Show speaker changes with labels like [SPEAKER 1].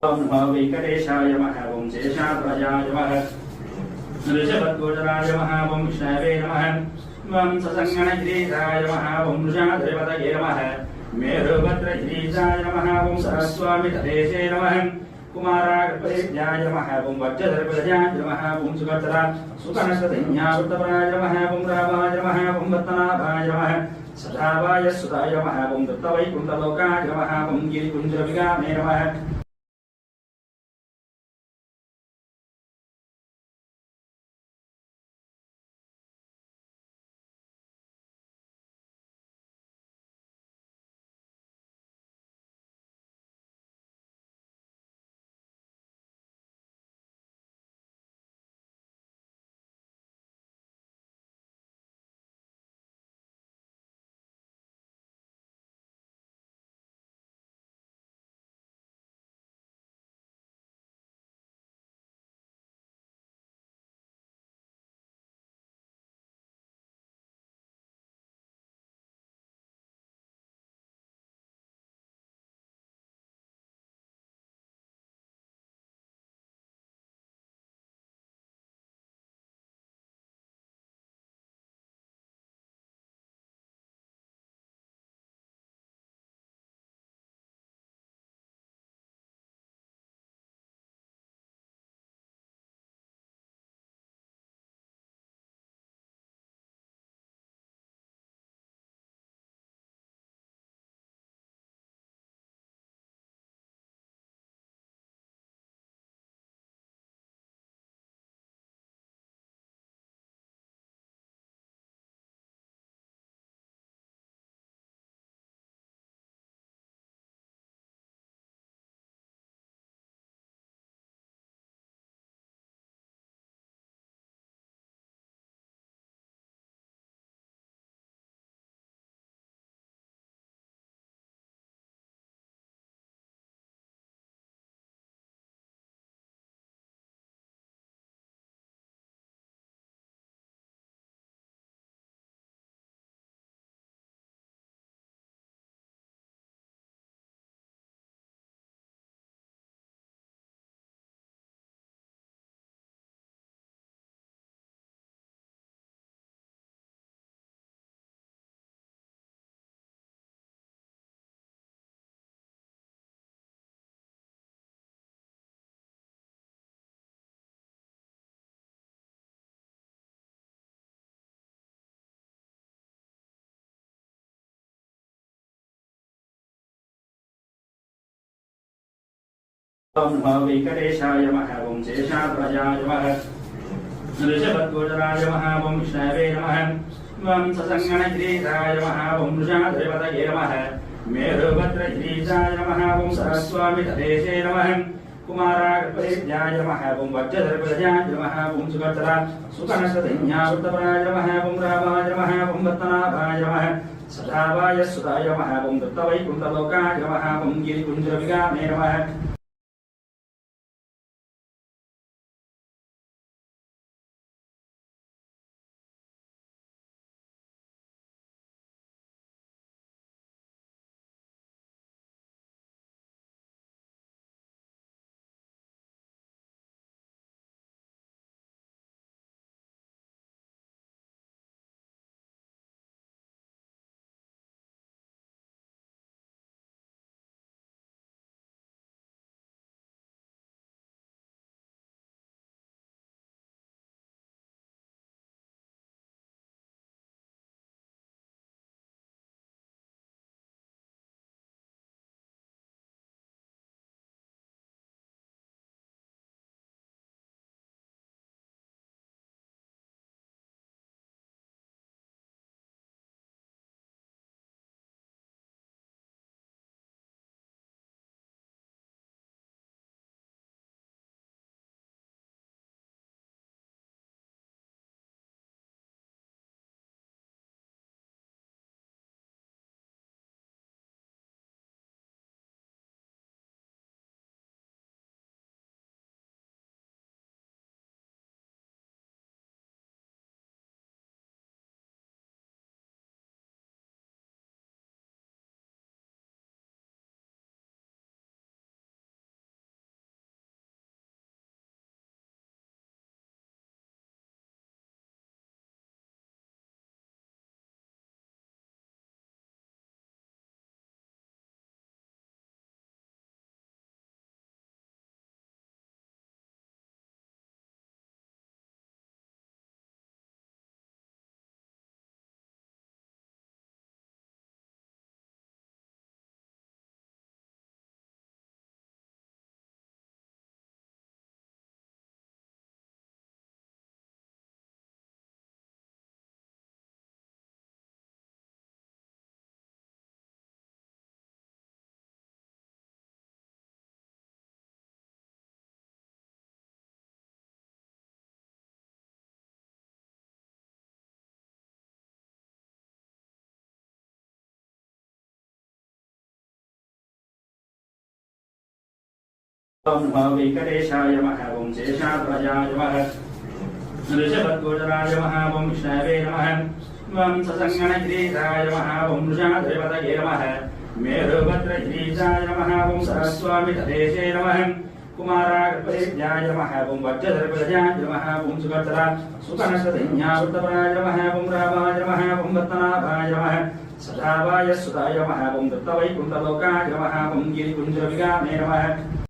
[SPEAKER 1] ओम नमो वेंकटेशाय नमः। ओम शेषाद्वयाय नमः। ऋषभद्वजराय नमः। ओम विष्णवे नमः। ओम ससंगणगिरीशाय नमः। ओम वृषाधिपतये नमः। मेरुभद्रगिरीशाय नमः। ओम सरस्वामितलेशे नमः। कुमारागर्भेभ्याय नमः। ओम वज्रधरपदजाय नमः। ओम सुभद्रा सुकनस्तधन्यावृतपराय नमः। ओम रामाय नमः। ओम रत्नाभाय नमः। सदाभाय सुताय नमः। ओम दत्तवैकुण्ठलोकाय नमः। ओम गिरिकुञ्जविगामे नमः। ओम नमो वेंकटेशाय नमः। ओम शेषाद्वयाय नमः। ऋषभद्वजराय नमः। ओम विष्णवे नमः। ओम ससंगणगिरीशाय नमः। ओम वृषाधिपतये नमः। मेरुभद्रगिरीशाय नमः। ओम सरस्वामितलेशे नमः। कुमारागर्भेभ्याय नमः। ओम वज्रधरपदजाय नमः। ओम सुभद्रा सुकनस्तधन्यावृतपराय नमः। ओम रामाय नमः। ओम रत्नाभाय नमः। सदाभाय सुताय नमः। ओम दत्तवैकुण्ठलोकाय नमः। ओम गिरिकुञ्जविगामे नमः। ओम नमो वेंकटेशाय नमः ओम शेषाद्वयाय नमः ऋषभद्गोचराय नमः ओम विष्णवे नमः ओम ससंगणगिरीशाय नमः ओम वृषाधिपतये नमः मेरुभद्रगिरीशाय नमः ओम सरस्वामितदेशे नमः कुमारागर्भेभ्याय नमः ओम वज्रधर्पजाय नमः ओम सुभद्रा सुकनसधन्यावृतपराय नमः ओम रामाय नमः ओम रत्नाभाय नमः सदावाय सुताय नमः ओम दत्तवैकुण्ठलोकाय नमः ओम गिरिकुञ्जविगामे नमः